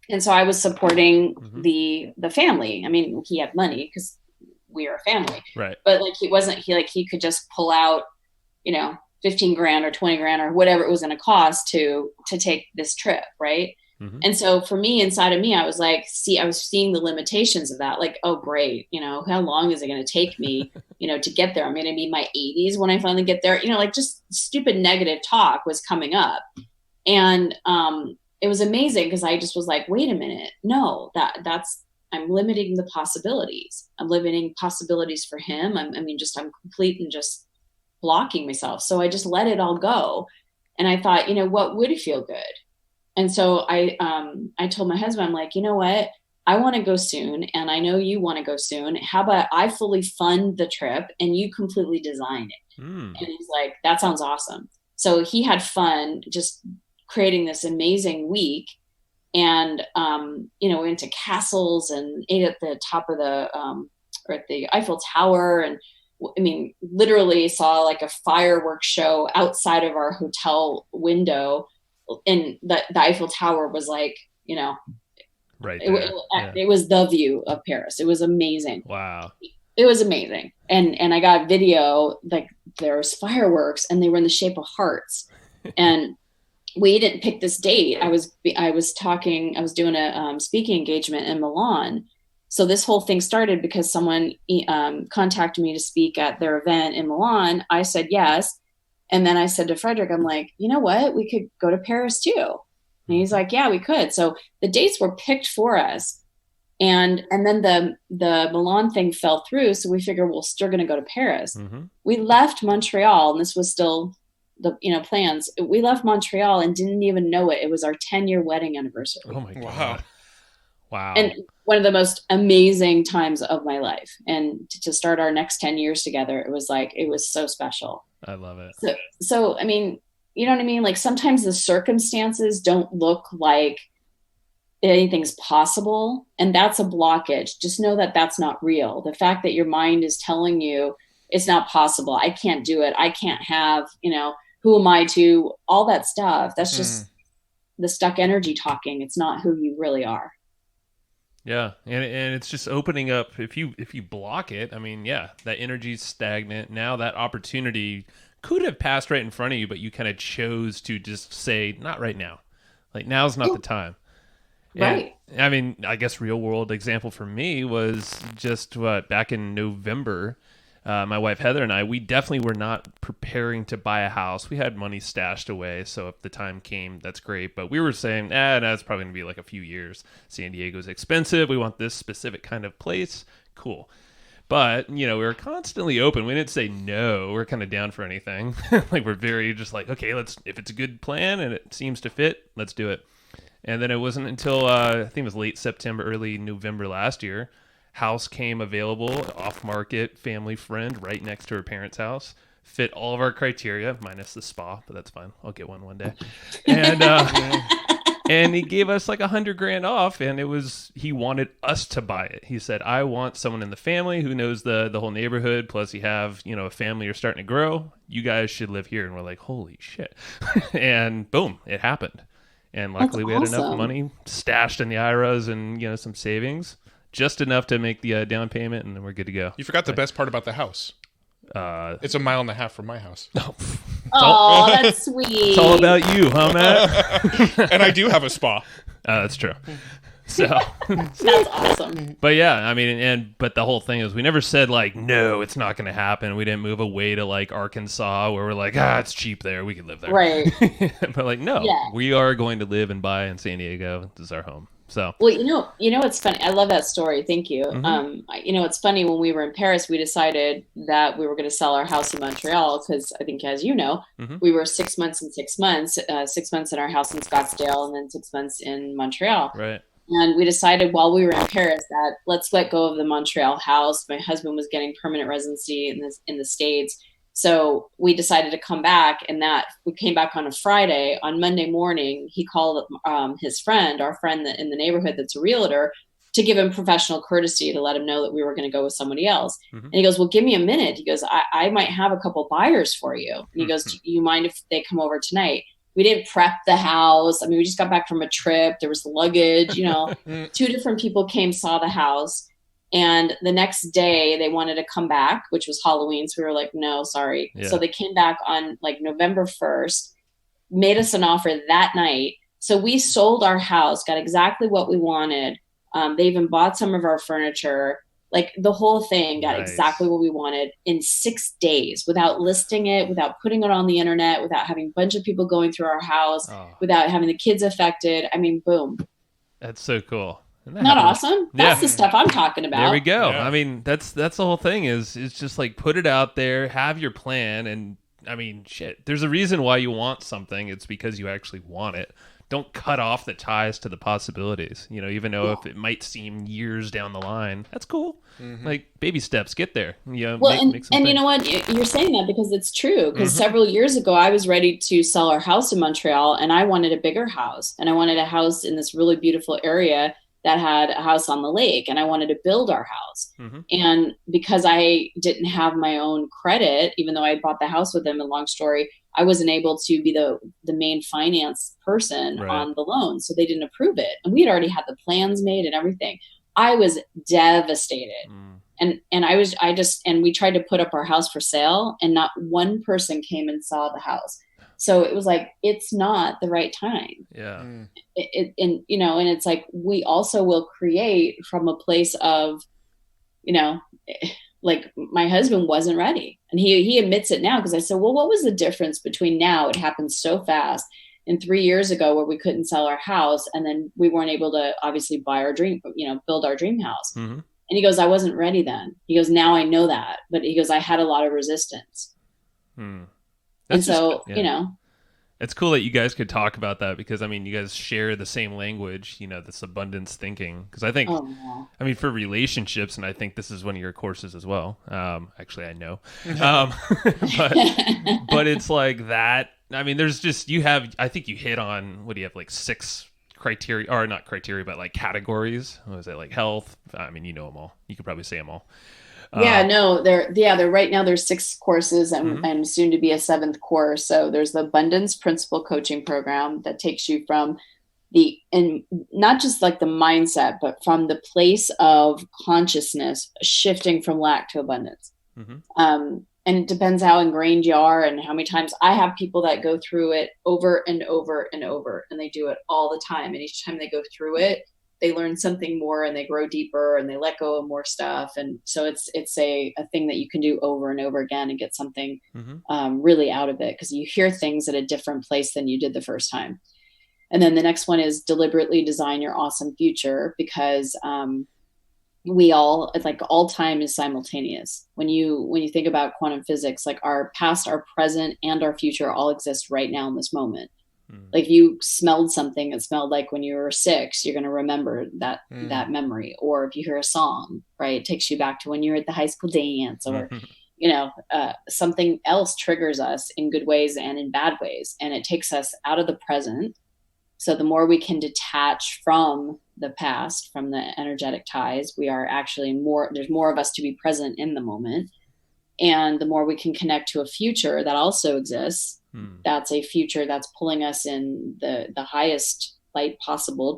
And so I was supporting the family. I mean, he had money because we are a family, right? But like, he could just pull out, you know, 15 grand or 20 grand or whatever it was going to cost to take this trip. Right. And so for me, inside of me, I was like, I was seeing the limitations of that. Like, oh, great. You know, how long is it going to take me, you know, to get there? I'm going to be in my 80s when I finally get there. You know, like just stupid negative talk was coming up. And, it was amazing because I just was like, wait a minute. No, I'm limiting the possibilities. I'm limiting possibilities for him. I'm complete and just blocking myself. So I just let it all go. And I thought, you know, what would feel good? And so I told my husband, I'm like, you know what? I want to go soon. And I know you want to go soon. How about I fully fund the trip and you completely design it? And he's like, that sounds awesome. So he had fun just creating this amazing week. And, you know, we went to castles and ate at the top of or at the Eiffel Tower. And I mean, literally saw like a fireworks show outside of our hotel window. And the Eiffel Tower was like, you know, right. It was the view of Paris. It was amazing. Wow. It was amazing. And I got video, like there was fireworks and they were in the shape of hearts. And we didn't pick this date. I was doing a speaking engagement in Milan. So this whole thing started because someone contacted me to speak at their event in Milan. I said yes. And then I said to Frederick, I'm like, you know what? We could go to Paris too. And he's like, yeah, we could. So the dates were picked for us. And then the Milan thing fell through. So we figured we're still going to go to Paris. We left Montreal, and this was still the, you know, plans. We left Montreal and didn't even know it. It was our 10-year wedding anniversary. Oh my God. Wow. And one of the most amazing times of my life. And to start our next 10 years together, it was so special. I love it. So, I mean, you know what I mean? Like sometimes the circumstances don't look like anything's possible. And that's a blockage. Just know that that's not real. The fact that your mind is telling you it's not possible. I can't do it. I can't have, you know, who am I to, all that stuff. That's just the stuck energy talking. It's not who you really are. Yeah, and it's just opening up. If you block it, I mean, yeah, that energy's stagnant. Now that opportunity could have passed right in front of you, but you kind of chose to just say, not right now. Like, now's not the time. Right. And, I mean, I guess real world example for me was just back in November. My wife Heather and I, we definitely were not preparing to buy a house. We had money stashed away, so if the time came, that's great. But we were saying, no, it's probably going to be like a few years. San Diego's expensive. We want this specific kind of place. Cool. But, we were constantly open. We didn't say no. We're kind of down for anything. Like, we're very just like, okay, if it's a good plan and it seems to fit, let's do it. And then it wasn't until, I think it was late September, early November last year, house came available, off-market, family friend, right next to her parents' house. Fit all of our criteria, minus the spa, but that's fine. I'll get one day. And and he gave us like $100,000 off, and he wanted us to buy it. He said, I want someone in the family who knows the whole neighborhood, plus you have, a family you're starting to grow. You guys should live here. And we're like, holy shit. And boom, it happened. And luckily we had enough money stashed in the IRAs and, some savings. Just enough to make the down payment, and then we're good to go. You forgot the best part about the house. It's 1.5 miles from my house. Oh, that's sweet. It's all about you, huh, Matt? And I do have a spa. That's true. So that's awesome. But yeah, I mean, but the whole thing is, we never said like, no, it's not going to happen. We didn't move away to like Arkansas, where we're like, it's cheap there. We could live there. Right. But like, no, we are going to live and buy in San Diego. This is our home. So, well, it's funny. I love that story. Thank you. It's funny, when we were in Paris, we decided that we were going to sell our house in Montreal because I think, as you know, we were 6 months and 6 months, 6 months in our house in Scottsdale and then 6 months in Montreal. Right. And we decided while we were in Paris that let's let go of the Montreal house. My husband was getting permanent residency in the States. So we decided to come back, and that we came back on a Friday. On Monday morning, he called his friend, our friend in the neighborhood that's a realtor, to give him professional courtesy to let him know that we were going to go with somebody else. And he goes, well, give me a minute. He goes, I might have a couple buyers for you. And he goes, do you mind if they come over tonight? We didn't prep the house. I mean, we just got back from a trip. There was luggage, 2 different people came, saw the house. And the next day they wanted to come back, which was Halloween. So we were like, no, sorry. Yeah. So they came back on like November 1st, made us an offer that night. So we sold our house, got exactly what we wanted. They even bought some of our furniture. Like the whole thing got exactly what we wanted in 6 days, without listing it, without putting it on the internet, without having a bunch of people going through our house, without having the kids affected. I mean, boom. That's so cool. Not awesome. That's the stuff I'm talking about. There we go. Yeah. I mean, that's the whole thing is just like, put it out there, have your plan. And I mean, shit, there's a reason why you want something. It's because you actually want it. Don't cut off the ties to the possibilities, even though if it might seem years down the line, that's cool. Like baby steps, get there. Well, and you know what? You're saying that because it's true. Because several years ago, I was ready to sell our house in Montreal, and I wanted a bigger house, and I wanted a house in this really beautiful area that had a house on the lake, and I wanted to build our house. And because I didn't have my own credit, even though I bought the house with them, a long story, I wasn't able to be the main finance person on the loan. So they didn't approve it. And we had already had the plans made and everything. I was devastated. And we tried to put up our house for sale, and not one person came and saw the house. So it was like, it's not the right time. Yeah. And it's like, we also will create from a place of, like my husband wasn't ready, and he admits it now. Cause I said, well, what was the difference between now? It happened so fast, and 3 years ago where we couldn't sell our house, and then we weren't able to obviously buy our dream, build our dream house. And he goes, I wasn't ready then. He goes, now I know that. But he goes, I had a lot of resistance. And so, it's cool that you guys could talk about that, because I mean, you guys share the same language, this abundance thinking. Because I think, I mean, for relationships, and I think this is one of your courses as well. Actually, I know, but it's like that. I mean, there's just, I think you hit on, what do you have, like 6 criteria, or not criteria, but like categories. What was it, like health? I mean, you know them all. You could probably say them all. They're right now there's 6 courses and soon to be a 7th course. So there's the Abundance Principle Coaching Program that takes you from and not just like the mindset, but from the place of consciousness, shifting from lack to abundance. And it depends how ingrained you are and how many times. I have people that go through it over and over and over, and they do it all the time. And each time they go through it, they learn something more and they grow deeper and they let go of more stuff. And so it's a thing that you can do over and over again and get something really out of it, because you hear things at a different place than you did the first time. And then the next one is Deliberately Design Your Awesome Future, because all time is simultaneous. When you think about quantum physics, like our past, our present, and our future all exist right now in this moment. Like you smelled something that smelled like when you were 6, you're going to remember that memory. Or if you hear a song, right, it takes you back to when you were at the high school dance, or something else triggers us in good ways and in bad ways, and it takes us out of the present. So the more we can detach from the past, from the energetic ties, we are actually there's more of us to be present in the moment. And the more we can connect to a future that also exists, that's a future that's pulling us in the highest light possible,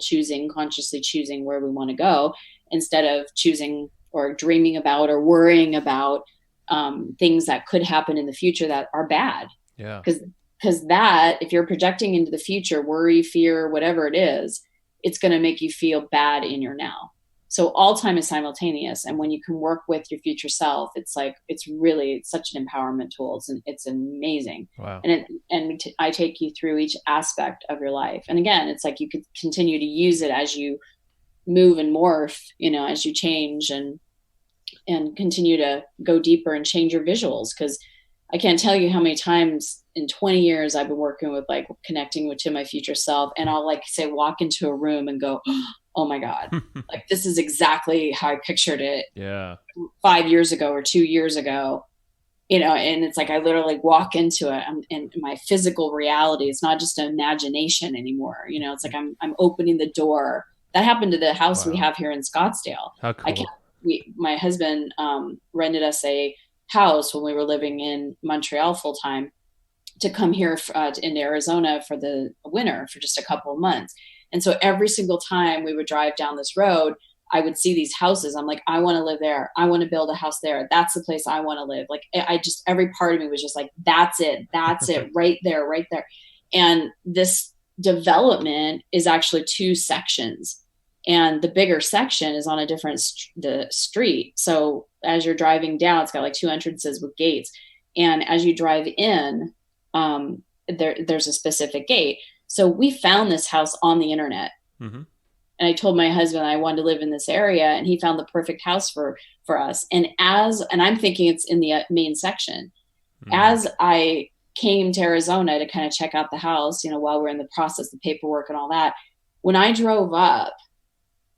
consciously choosing where we want to go, instead of choosing or dreaming about or worrying about things that could happen in the future that are bad. Yeah. Because that, if you're projecting into the future, worry, fear, whatever it is, it's going to make you feel bad in your now. So all time is simultaneous. And when you can work with your future self, it's such an empowerment tool. It's amazing. Wow. And I take you through each aspect of your life. And again, it's like you could continue to use it as you move and morph, as you change and continue to go deeper and change your visuals. Because I can't tell you how many times in 20 years I've been working with connecting to my future self, and I'll walk into a room and go, oh my God, this is exactly how I pictured it 5 years ago or 2 years ago, and it's like, I literally walk into it and my physical reality. It's not just an imagination anymore. It's like, I'm opening the door. That happened to the house we have here in Scottsdale. How cool. My husband rented us a house when we were living in Montreal full time to come here into Arizona for the winter for just a couple of months. And so every single time we would drive down this road, I would see these houses. I'm like, I want to live there. I want to build a house there. That's the place I want to live. Every part of me was just like, that's it. That's it. Right there, right there. And this development is actually 2 sections. And the bigger section is on a different the street. So as you're driving down, it's got 2 entrances with gates. And as you drive in, there's a specific gate. So we found this house on the internet. And I told my husband I wanted to live in this area, and he found the perfect house for us. And I'm thinking it's in the main section. As I came to Arizona to kind of check out the house, while we're in the process, the paperwork and all that, when I drove up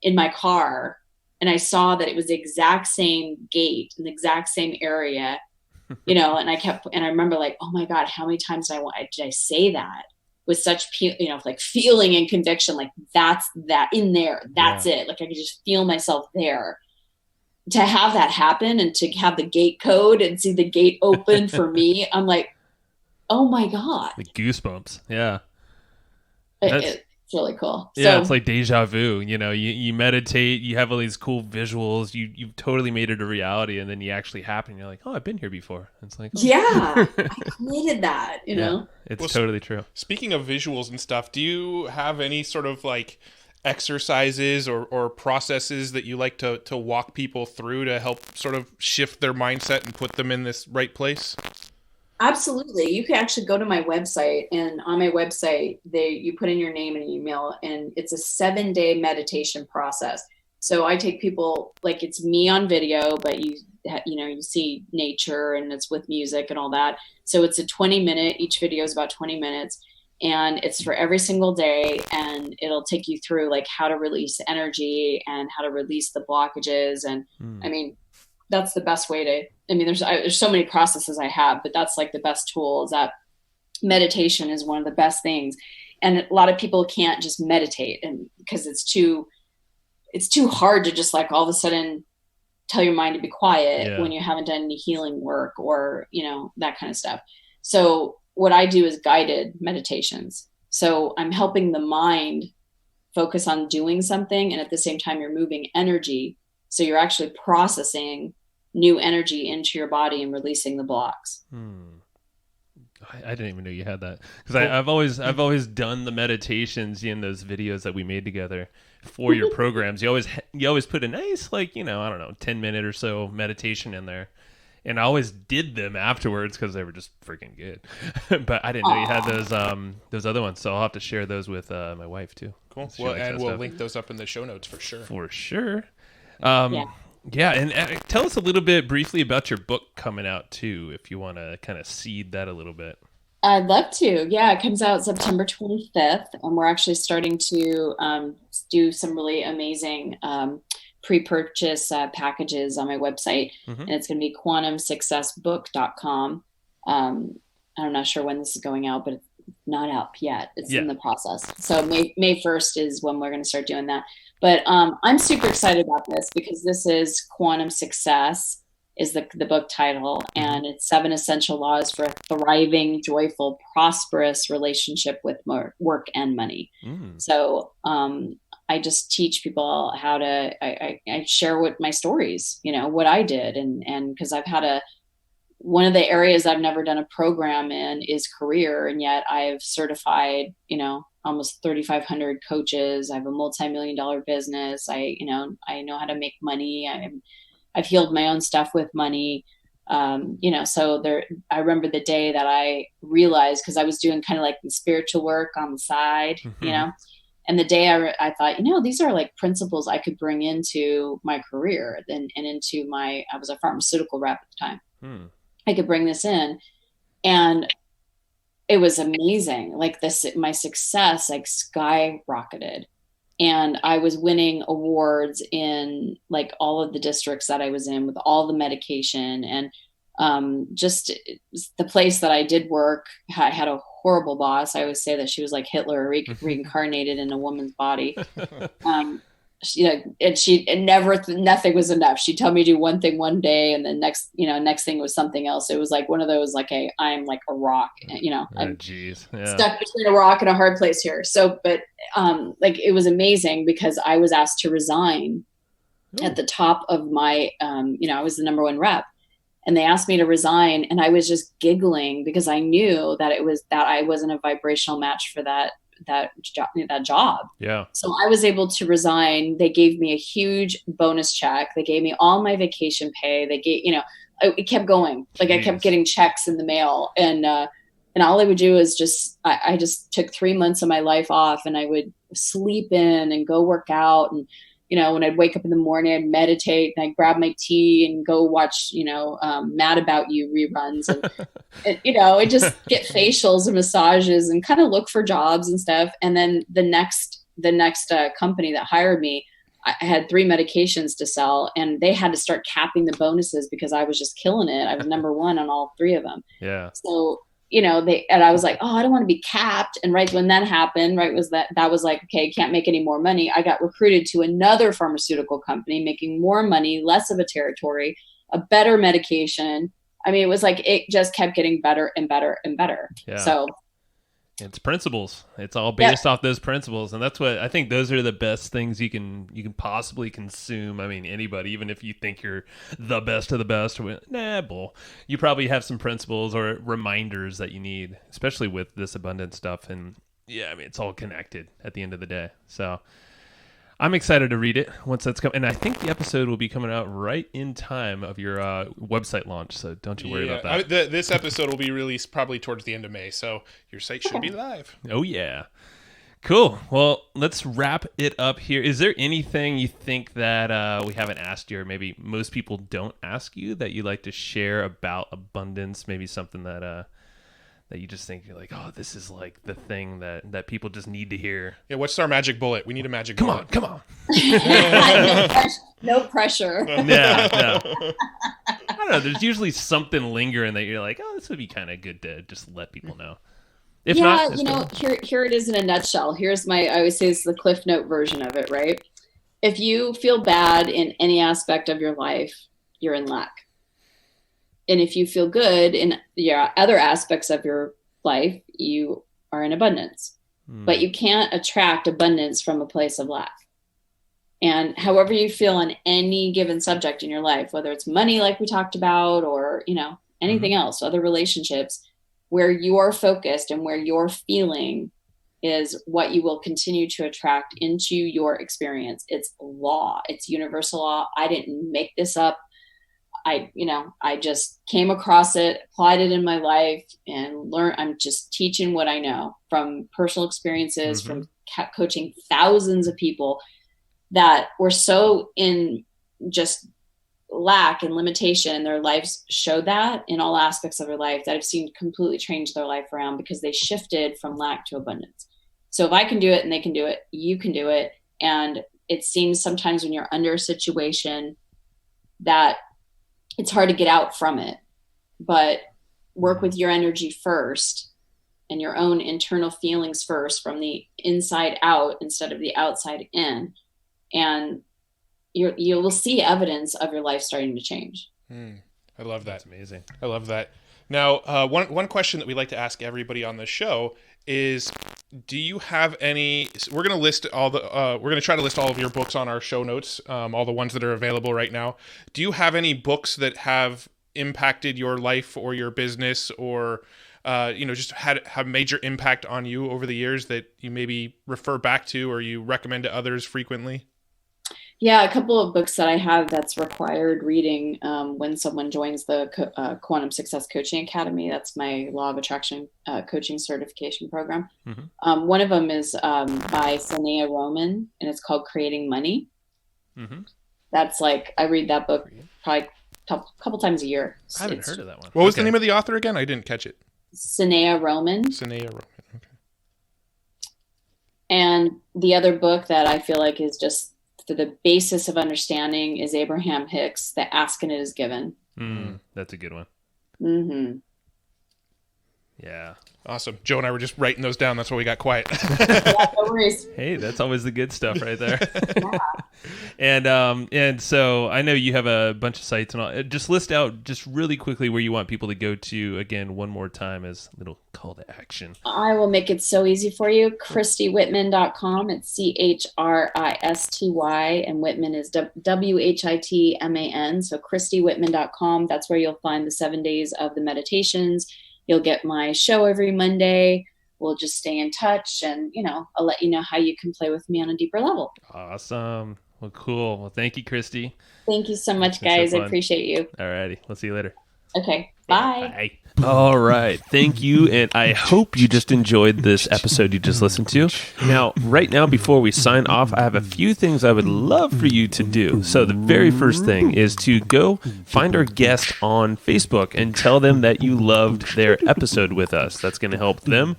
in my car and I saw that it was the exact same gate in the exact same area, and I remember oh my God, how many times did I say that with such, feeling and conviction, that's that in there, that's it. I could just feel myself there. To have that happen and to have the gate code and see the gate open for me, I'm like, oh my God. The goosebumps. Yeah. It's really cool. Yeah, so, it's like deja vu. You meditate, you have all these cool visuals, you've totally made it a reality, and then you actually happen. You're like, oh, I've been here before. It's like, oh. Yeah, I created that. It's totally true. Speaking of visuals and stuff, do you have any sort of exercises or processes that you like to walk people through to help sort of shift their mindset and put them in this right place? Absolutely. You can actually go to my website, and on my website, you put in your name and email, and it's a 7-day meditation process. So I take people, it's me on video, but you see nature and it's with music and all that. So it's a 20-minute, each video is about 20 minutes, and it's for every single day. And it'll take you through how to release energy and how to release the blockages. And that's the best way to, there's so many processes I have, but that's the best tool is that meditation is one of the best things. And a lot of people can't just meditate, and because it's too hard to just all of a sudden tell your mind to be quiet when you haven't done any healing work or, that kind of stuff. So what I do is guided meditations. So I'm helping the mind focus on doing something. And at the same time, you're moving energy. So you're actually processing new energy into your body and releasing the blocks. I didn't even know you had that, because I've always done the meditations in those videos that we made together for your programs. You always put a nice, like, I don't know, 10-minute or so meditation in there, and I always did them afterwards because they were just freaking good. But I didn't know you had those other ones, so I'll have to share those with my wife too. Cool. Well, and we'll link those up in the show notes for sure. For sure. Yeah, and tell us a little bit briefly about your book coming out too, if you want to kind of seed that a little bit. I'd love to. Yeah, it comes out September 25th, and we're actually starting to do some really amazing pre-purchase packages on my website, and it's going to be quantumsuccessbook.com. I'm not sure when this is going out, but it's not out yet. It's in the process. So May 1st is when we're going to start doing that. But I'm super excited about this because this is Quantum Success is the book title, and it's 7 essential laws for a thriving, joyful, prosperous relationship with work and money. So I just teach people how to, I share what my stories, what I did. And because I've had one of the areas I've never done a program in is career. And yet I've certified, almost 3,500 coaches. I have a multi-million-dollar business. I know how to make money. I've healed my own stuff with money. So I remember the day that I realized, because I was doing kind of like the spiritual work on the side, and the day I thought, these are like principles I could bring into my career and into I was a pharmaceutical rep at the time. I could bring this in, and it was amazing. Like my success like skyrocketed, and I was winning awards in like all of the districts that I was in with all the medication, and just the place that I did work. I had a horrible boss. I always say that she was like Hitler reincarnated in a woman's body. Nothing was enough. She'd tell me to do one thing one day, and then next thing was something else. It was like one of those, like, hey, I'm like a rock, I'm stuck between a rock and a hard place here. So, but like, it was amazing because I was asked to resign at the top of my, I was the number one rep, and they asked me to resign, and I was just giggling because I knew that I wasn't a vibrational match for that job. Yeah. So I was able to resign. They gave me a huge bonus check. They gave me all my vacation pay. They gave, it kept going. Like, I kept getting checks in the mail, and all I would do is I just took 3 months of my life off, and I would sleep in and go work out. And, when I'd wake up in the morning, I'd meditate, and I'd grab my tea and go watch, Mad About You reruns, and I'd just get facials and massages and kind of look for jobs and stuff. And then the next company that hired me, I had 3 medications to sell, and they had to start capping the bonuses because I was just killing it. I was number one on all 3 of them. Yeah. So, and I was like, oh, I don't want to be capped. And right when that happened, that was like, okay, can't make any more money. I got recruited to another pharmaceutical company, making more money, less of a territory, a better medication. I mean, it was like, it just kept getting better and better and better. Yeah. So it's principles. It's all based off those principles. And that's what I think, those are the best things you can possibly consume. I mean, anybody, even if you think you're the best of the best, bull. You probably have some principles or reminders that you need, especially with this abundance stuff. And yeah, I mean, it's all connected at the end of the day. So I'm excited to read it once that's come. And I think the episode will be coming out right in time of your website launch. So don't you worry about that. This episode will be released probably towards the end of May. So your site should be live. Oh, yeah. Cool. Well, let's wrap it up here. Is there anything you think that we haven't asked you, or maybe most people don't ask you, that you'd like to share about abundance? Maybe something that you just think, you're like, oh, this is like the thing that people just need to hear. Yeah, what's our magic bullet? We need a magic bullet. Come on. No pressure. Yeah, no. I don't know. There's usually something lingering that you're like, oh, this would be kind of good to just let people know. If not, here it is in a nutshell. Here's I always say it's the Cliff Note version of it, right? If you feel bad in any aspect of your life, you're in lack. And if you feel good in your other aspects of your life, you are in abundance. But you can't attract abundance from a place of lack. And however you feel on any given subject in your life, whether it's money, like we talked about, or, anything else, other relationships, where you're focused and where you're feeling is what you will continue to attract into your experience. It's law. It's universal law. I didn't make this up. I just came across it, applied it in my life, and learned. I'm just teaching what I know from personal experiences, from coaching thousands of people that were so in just lack and limitation, and their lives showed that in all aspects of their life, that I've seen completely change their life around because they shifted from lack to abundance. So if I can do it and they can do it, you can do it. And it seems sometimes when you're under a situation that it's hard to get out from it, but work with your energy first and your own internal feelings first, from the inside out instead of the outside in. And you will see evidence of your life starting to change. I love that. That's amazing. I love that. Now, one question that we like to ask everybody on the show is, do you have any? We're going to list all the. We're going to try to list all of your books on our show notes, all the ones that are available right now. Do you have any books that have impacted your life or your business, or just have major impact on you over the years that you maybe refer back to or you recommend to others frequently? Yeah, a couple of books that I have that's required reading when someone joins the Quantum Success Coaching Academy. That's my Law of Attraction coaching certification program. One of them is by Sanea Roman, and it's called Creating Money. That's I read that book probably a couple times a year. I haven't heard of that one. What was the name of the author again? I didn't catch it. Sanea Roman. Sanea Roman. Okay. And the other book that I feel like is just the basis of understanding is Abraham Hicks, The Ask and It Is Given. That's a good one. Yeah. Awesome. Joe and I were just writing those down. That's why we got quiet. Yeah, no worries. Hey, that's always the good stuff right there. And so I know you have a bunch of sites and all. Just list out just really quickly where you want people to go to again one more time as a little call to action. I will make it so easy for you. ChristyWhitman.com. It's CHRISTY, and Whitman is WHITMAN. So ChristyWhitman.com. That's where you'll find the 7 days of the meditations. You'll get my show every Monday. We'll just stay in touch, and, I'll let you know how you can play with me on a deeper level. Awesome. Well, cool. Well, thank you, Christy. Thank you so much, guys. So I appreciate you. All righty. We'll see you later. Okay. Bye. Bye. All right. Thank you. And I hope you just enjoyed this episode you just listened to. Now, right now, before we sign off, I have a few things I would love for you to do. So the very first thing is to go find our guest on Facebook and tell them that you loved their episode with us. That's going to help them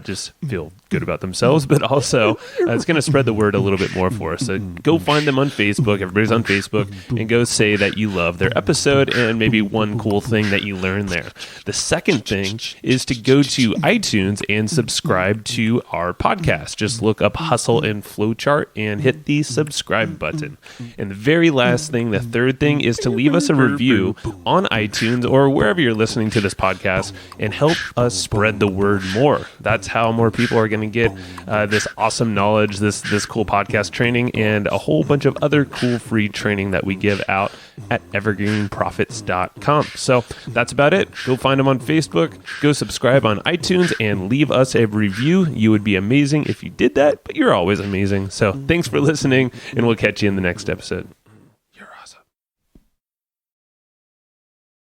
just feel good about themselves, but also it's going to spread the word a little bit more for us. So go find them on Facebook. Everybody's on Facebook, and go say that you love their episode and maybe one cool thing that you learned there. The second thing is to go to iTunes and subscribe to our podcast. Just look up Hustle and Flowchart and hit the subscribe button. And the very last thing, the third thing, is to leave us a review on iTunes or wherever you're listening to this podcast and help us spread the word more. That's how more people are going to get this awesome knowledge, this cool podcast training, and a whole bunch of other cool free training that we give out at evergreenprofits.com. So that's about it. Go find them on Facebook, go subscribe on iTunes, and leave us a review. You would be amazing if you did that, but you're always amazing. So thanks for listening, and we'll catch you in the next episode.